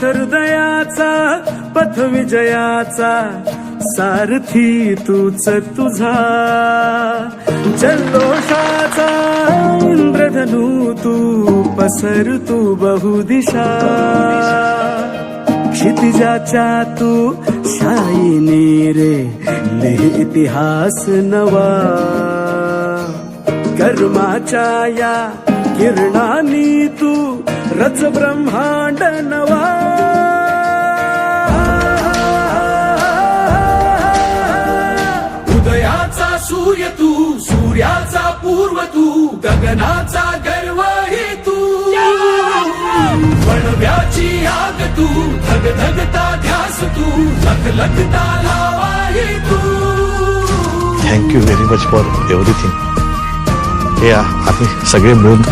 हृदयाचा पथ विजयाचा सारथी तूच तुझा, जल्लोषाचा इंद्रधनू तू पसर तू बहुदिशा, क्षितिजाच्या तू शाईने रे लिह इतिहास नवा, कर्माच्या या किरणांनी तू रच ब्रह्मांड नवा, उदयाचा सूर्य तू सूर्याचा पूर्व तू गगनाचा गर्व हे तू, वणव्याची आग तू धगधगता ध्यास तू लखलखता लावा हे तू. Thank you very much for everything. हे आम्ही सगळे मिळून